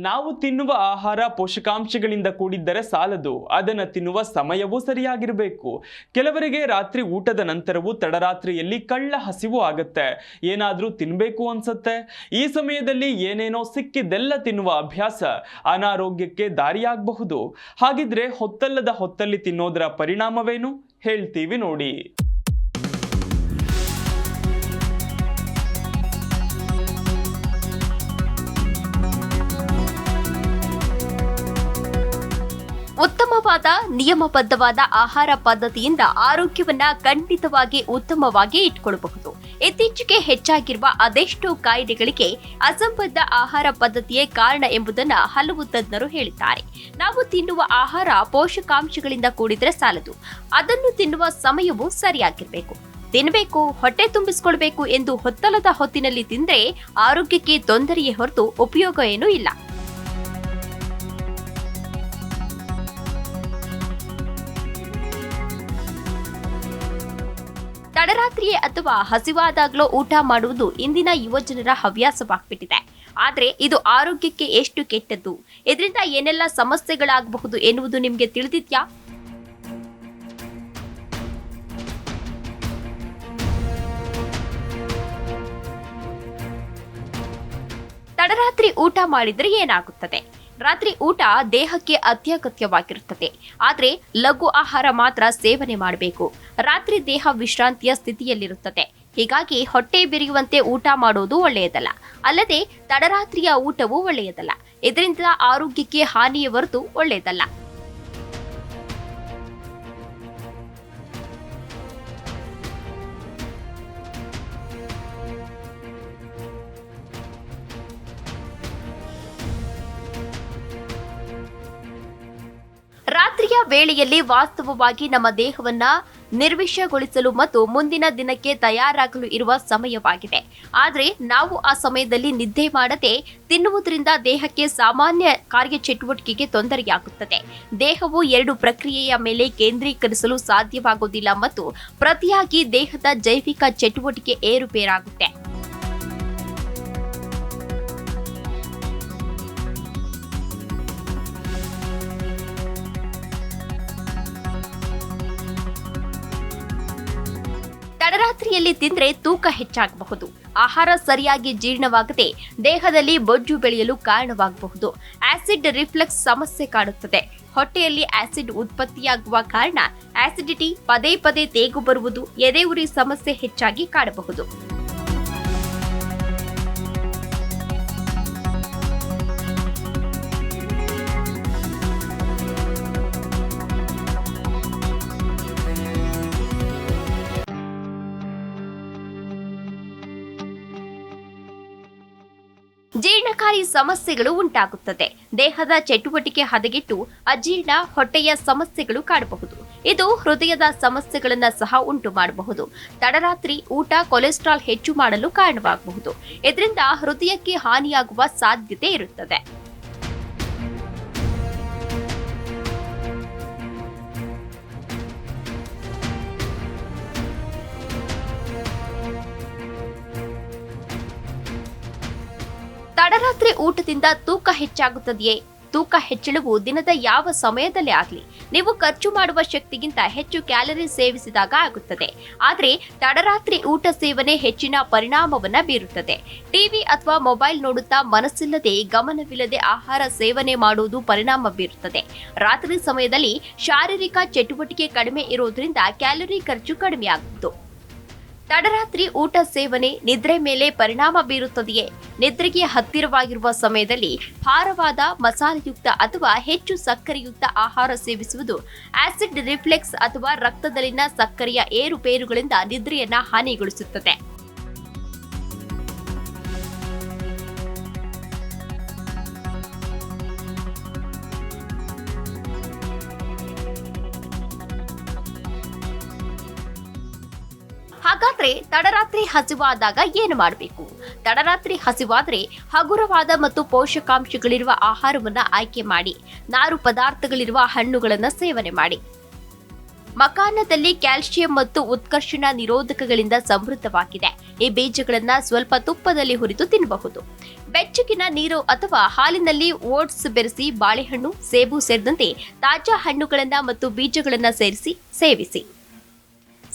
ನಾವು ತಿನ್ನುವ ಆಹಾರ ಪೋಷಕಾಂಶಗಳಿಂದ ಕೂಡಿದ್ದರೆ ಸಾಲದು, ಅದನ್ನು ತಿನ್ನುವ ಸಮಯವೂ ಸರಿಯಾಗಿರಬೇಕು. ಕೆಲವರಿಗೆ ರಾತ್ರಿ ಊಟದ ನಂತರವೂ ತಡರಾತ್ರಿಯಲ್ಲಿ ಕಳ್ಳ ಹಸಿವು ಆಗುತ್ತೆ, ಏನಾದರೂ ತಿನ್ನಬೇಕು ಅನ್ಸುತ್ತೆ. ಈ ಸಮಯದಲ್ಲಿ ಏನೇನೋ ಸಿಕ್ಕಿದ್ದೆಲ್ಲ ತಿನ್ನುವ ಅಭ್ಯಾಸ ಅನಾರೋಗ್ಯಕ್ಕೆ ದಾರಿಯಾಗಬಹುದು. ಹಾಗಿದ್ರೆ ಹೊತ್ತಲ್ಲದ ಹೊತ್ತಲ್ಲಿ ತಿನ್ನೋದರ ಪರಿಣಾಮವೇನು ಹೇಳ್ತೀವಿ ನೋಡಿ. ಉತ್ತಮವಾದ ನಿಯಮಬದ್ಧವಾದ ಆಹಾರ ಪದ್ಧತಿಯಿಂದ ಆರೋಗ್ಯವನ್ನ ಖಂಡಿತವಾಗಿ ಉತ್ತಮವಾಗಿ ಇಟ್ಕೊಳ್ಳಬಹುದು. ಇತ್ತೀಚೆಗೆ ಹೆಚ್ಚಾಗಿರುವ ಅದೆಷ್ಟೋ ಕಾಯಿಲೆಗಳಿಗೆ ಅಸಂಬದ್ಧ ಆಹಾರ ಪದ್ಧತಿಯೇ ಕಾರಣ ಎಂಬುದನ್ನು ಹಲವು ತಜ್ಞರು ಹೇಳಿದ್ದಾರೆ. ನಾವು ತಿನ್ನುವ ಆಹಾರ ಪೋಷಕಾಂಶಗಳಿಂದ ಕೂಡಿದ್ರೆ ಸಾಲದು, ಅದನ್ನು ತಿನ್ನುವ ಸಮಯವೂ ಸರಿಯಾಗಿರಬೇಕು. ತಿನ್ನಬೇಕು, ಹೊಟ್ಟೆ ತುಂಬಿಸಿಕೊಳ್ಬೇಕು ಎಂದು ಹೊತ್ತಲದ ಹೊತ್ತಿನಲ್ಲಿ ತಿಂದ್ರೆ ಆರೋಗ್ಯಕ್ಕೆ ತೊಂದರೆಯೇ ಹೊರತು ಉಪಯೋಗ ಏನೂ ಇಲ್ಲ. ತಡರಾತ್ರಿಯೇ ಅಥವಾ ಹಸಿವಾದಾಗ್ಲೋ ಊಟ ಮಾಡುವುದು ಇಂದಿನ ಯುವಜನರ ಹವ್ಯಾಸವಾಗ್ಬಿಟ್ಟಿದೆ. ಆದ್ರೆ ಇದು ಆರೋಗ್ಯಕ್ಕೆ ಎಷ್ಟು ಕೆಟ್ಟದ್ದು, ಇದರಿಂದ ಏನೆಲ್ಲ ಸಮಸ್ಯೆಗಳಾಗಬಹುದು ಎನ್ನುವುದು ನಿಮ್ಗೆ ತಿಳಿದಿದ್ಯಾ? ತಡರಾತ್ರಿ ಊಟ ಮಾಡಿದ್ರೆ ಏನಾಗುತ್ತದೆ? ರಾತ್ರಿ ಊಟ ದೇಹಕ್ಕೆ ಅತ್ಯಗತ್ಯವಾಗಿರುತ್ತದೆ. ಆದರೆ ಲಘು ಆಹಾರ ಮಾತ್ರ ಸೇವನೆ ಮಾಡಬೇಕು. ರಾತ್ರಿ ದೇಹ ವಿಶ್ರಾಂತಿಯ ಸ್ಥಿತಿಯಲ್ಲಿರುತ್ತದೆ. ಹೀಗಾಗಿ ಹೊಟ್ಟೆ ಬಿರಿಯುವಂತೆ ಊಟ ಮಾಡೋದು ಒಳ್ಳೆಯದಲ್ಲ. ಅಲ್ಲದೆ ತಡರಾತ್ರಿಯ ಊಟವೂ ಒಳ್ಳೆಯದಲ್ಲ. ಇದರಿಂದ ಆರೋಗ್ಯಕ್ಕೆ ಹಾನಿಯ ಹೊರತು ಒಳ್ಳೆಯದಲ್ಲ. ರಾತ್ರಿಯ ವೇಳೆಯಲ್ಲಿ ವಾಸ್ತವವಾಗಿ ನಮ್ಮ ದೇಹವನ್ನ ನಿರ್ವಿಷಯಗೊಳಿಸಲು ಮತ್ತು ಮುಂದಿನ ದಿನಕ್ಕೆ ತಯಾರಾಗಲು ಇರುವ ಸಮಯವಾಗಿದೆ. ಆದರೆ ನಾವು ಆ ಸಮಯದಲ್ಲಿ ನಿದ್ದೆ ಮಾಡದೆ ತಿನ್ನುವುದರಿಂದ ದೇಹಕ್ಕೆ ಸಾಮಾನ್ಯ ಕಾರ್ಯಚಟುವಟಿಕೆಗೆ ತೊಂದರೆಯಾಗುತ್ತದೆ. ದೇಹವು ಎರಡು ಪ್ರಕ್ರಿಯೆಯ ಮೇಲೆ ಕೇಂದ್ರೀಕರಿಸಲು ಸಾಧ್ಯವಾಗುವುದಿಲ್ಲ ಮತ್ತು ಪ್ರತಿಯಾಗಿ ದೇಹದ ಜೈವಿಕ ಚಟುವಟಿಕೆ ಏರುಪೇರಾಗುತ್ತೆ. ತಡರಾತ್ರಿಯಲ್ಲಿ ತಿಂದ್ರೆ ತೂಕ ಹೆಚ್ಚಾಗಬಹುದು. ಆಹಾರ ಸರಿಯಾಗಿ ಜೀರ್ಣವಾಗದೆ ದೇಹದಲ್ಲಿ ಬೊಜ್ಜು ಬೆಳೆಯಲು ಕಾರಣವಾಗಬಹುದು. ಆಸಿಡ್ ರಿಫ್ಲಕ್ಸ್ ಸಮಸ್ಯೆ ಕಾಡುತ್ತದೆ. ಹೊಟ್ಟೆಯಲ್ಲಿ ಆಸಿಡ್ ಉತ್ಪತ್ತಿಯಾಗುವ ಕಾರಣ ಆಸಿಡಿಟಿ, ಪದೇ ಪದೇ ತೇಗು ಬರುವುದು, ಎದೆಯುರಿ ಸಮಸ್ಯೆ ಹೆಚ್ಚಾಗಿ ಕಾಡಬಹುದು. ಜೀರ್ಣಕಾರಿ ಸಮಸ್ಯೆಗಳು ಉಂಟಾಗುತ್ತದೆ. ದೇಹದ ಚಟುವಟಿಕೆ ಹದಗೆಟ್ಟು ಅಜೀರ್ಣ, ಹೊಟ್ಟೆಯ ಸಮಸ್ಯೆಗಳು ಕಾಡಬಹುದು. ಇದು ಹೃದಯದ ಸಮಸ್ಯೆಗಳನ್ನು ಸಹ ಉಂಟು ಮಾಡಬಹುದು. ತಡರಾತ್ರಿ ಊಟ ಕೊಲೆಸ್ಟ್ರಾಲ್ ಹೆಚ್ಚು ಮಾಡಲು ಕಾರಣವಾಗಬಹುದು. ಇದರಿಂದ ಹೃದಯಕ್ಕೆ ಹಾನಿಯಾಗುವ ಸಾಧ್ಯತೆ ಇರುತ್ತದೆ. ತಡರಾತ್ರಿ ಊಟದಿಂದ ತೂಕ ಹೆಚ್ಚಾಗುತ್ತದೆಯೇ? ತೂಕ ಹೆಚ್ಚಳವು ದಿನದ ಯಾವ ಸಮಯದಲ್ಲೇ ಆಗಲಿ ನೀವು ಖರ್ಚು ಮಾಡುವ ಶಕ್ತಿಗಿಂತ ಹೆಚ್ಚು ಕ್ಯಾಲರಿ ಸೇವಿಸಿದಾಗ ಆಗುತ್ತದೆ. ಆದರೆ ತಡರಾತ್ರಿ ಊಟ ಸೇವನೆ ಹೆಚ್ಚಿನ ಪರಿಣಾಮವನ್ನ ಬೀರುತ್ತದೆ. ಟಿವಿ ಅಥವಾ ಮೊಬೈಲ್ ನೋಡುತ್ತಾ ಮನಸ್ಸಿಲ್ಲದೆ, ಗಮನವಿಲ್ಲದೆ ಆಹಾರ ಸೇವನೆ ಮಾಡುವುದು ಪರಿಣಾಮ ಬೀರುತ್ತದೆ. ರಾತ್ರಿ ಸಮಯದಲ್ಲಿ ಶಾರೀರಿಕ ಚಟುವಟಿಕೆ ಕಡಿಮೆ ಇರೋದ್ರಿಂದ ಕ್ಯಾಲರಿ ಖರ್ಚು ಕಡಿಮೆಯಾಗುವುದು. ತಡರಾತ್ರಿ ಊಟ ಸೇವನೆ ನಿದ್ರೆ ಮೇಲೆ ಪರಿಣಾಮ ಬೀರುತ್ತದೆಯೇ? ನಿದ್ರೆಗೆ ಹತ್ತಿರವಾಗಿರುವ ಸಮಯದಲ್ಲಿ ಭಾರವಾದ, ಮಸಾಲೆಯುಕ್ತ ಅಥವಾ ಹೆಚ್ಚು ಸಕ್ಕರೆಯುಕ್ತ ಆಹಾರ ಸೇವಿಸುವುದು ಆಸಿಡ್ ರಿಫ್ಲೆಕ್ಸ್ ಅಥವಾ ರಕ್ತದಲ್ಲಿನ ಸಕ್ಕರೆಯ ಏರುಪೇರುಗಳಿಂದ ನಿದ್ರೆಯನ್ನ ಹಾನಿಗೊಳಿಸುತ್ತದೆ. ಹಾಗಾದ್ರೆ ತಡರಾತ್ರಿ ಹಸಿವಾದಾಗ ಏನು ಮಾಡಬೇಕು? ತಡರಾತ್ರಿ ಹಸಿವಾದ್ರೆ ಹಗುರವಾದ ಮತ್ತು ಪೋಷಕಾಂಶಗಳಿರುವ ಆಹಾರವನ್ನ ಆಯ್ಕೆ ಮಾಡಿ. ನಾರು ಪದಾರ್ಥಗಳಿರುವ ಹಣ್ಣುಗಳನ್ನು ಸೇವನೆ ಮಾಡಿ. ಮಕಾನದಲ್ಲಿ ಕ್ಯಾಲ್ಸಿಯಂ ಮತ್ತು ಉತ್ಕರ್ಷಣ ನಿರೋಧಕಗಳಿಂದ ಸಮೃದ್ಧವಾಗಿದೆ. ಈ ಬೀಜಗಳನ್ನ ಸ್ವಲ್ಪ ತುಪ್ಪದಲ್ಲಿ ಹುರಿದು ತಿನ್ನಬಹುದು. ಬೆಚ್ಚಗಿನ ನೀರು ಅಥವಾ ಹಾಲಿನಲ್ಲಿ ಓಟ್ಸ್ ಬೆರೆಸಿ ಬಾಳೆಹಣ್ಣು, ಸೇಬು ಸೇರಿದಂತೆ ತಾಜಾ ಹಣ್ಣುಗಳನ್ನ ಮತ್ತು ಬೀಜಗಳನ್ನ ಸೇರಿಸಿ ಸೇವಿಸಿ.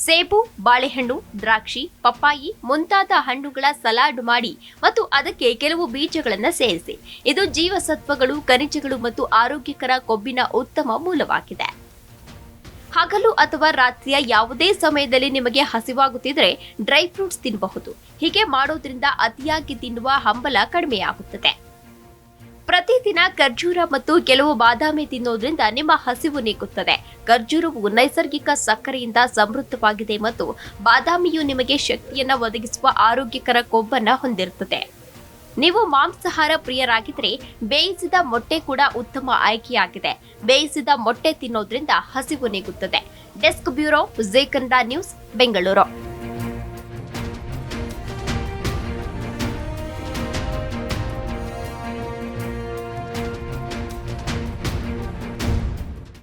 ಸೇಬು, ಬಾಳೆಹಣ್ಣು, ದ್ರಾಕ್ಷಿ, ಪಪ್ಪಾಯಿ ಮುಂತಾದ ಹಣ್ಣುಗಳ ಸಲಾಡ್ ಮಾಡಿ ಮತ್ತು ಅದಕ್ಕೆ ಕೆಲವು ಬೀಜಗಳನ್ನು ಸೇರಿಸಿ. ಇದು ಜೀವಸತ್ವಗಳು, ಖನಿಜಗಳು ಮತ್ತು ಆರೋಗ್ಯಕರ ಕೊಬ್ಬಿನ ಉತ್ತಮ ಮೂಲವಾಗಿದೆ. ಹಗಲು ಅಥವಾ ರಾತ್ರಿಯ ಯಾವುದೇ ಸಮಯದಲ್ಲಿ ನಿಮಗೆ ಹಸಿವಾಗುತ್ತಿದ್ರೆ ಡ್ರೈ ಫ್ರೂಟ್ಸ್ ತಿನ್ನಬಹುದು. ಹೀಗೆ ಮಾಡೋದ್ರಿಂದ ಅತಿಯಾಗಿ ತಿನ್ನುವ ಹಂಬಲ ಕಡಿಮೆಯಾಗುತ್ತದೆ. ಪ್ರತಿದಿನ ಖರ್ಜೂರ ಮತ್ತು ಕೆಲವು ಬಾದಾಮಿ ತಿನ್ನೋದ್ರಿಂದ ನಿಮ್ಮ ಹಸಿವು ನೀಗುತ್ತದೆ. ಖರ್ಜೂರವು ನೈಸರ್ಗಿಕ ಸಕ್ಕರೆಯಿಂದ ಸಮೃದ್ಧವಾಗಿದೆ ಮತ್ತು ಬಾದಾಮಿಯು ನಿಮಗೆ ಶಕ್ತಿಯನ್ನು ಒದಗಿಸುವ ಆರೋಗ್ಯಕರ ಕೊಬ್ಬನ್ನು ಹೊಂದಿರುತ್ತದೆ. ನೀವು ಮಾಂಸಾಹಾರ ಪ್ರಿಯರಾಗಿದ್ದರೆ ಬೇಯಿಸಿದ ಮೊಟ್ಟೆ ಕೂಡ ಉತ್ತಮ ಆಯ್ಕೆಯಾಗಿದೆ. ಬೇಯಿಸಿದ ಮೊಟ್ಟೆ ತಿನ್ನೋದ್ರಿಂದ ಹಸಿವು ನೀಗುತ್ತದೆ. Desk bureau, Zee Kannada news, Bengaluru.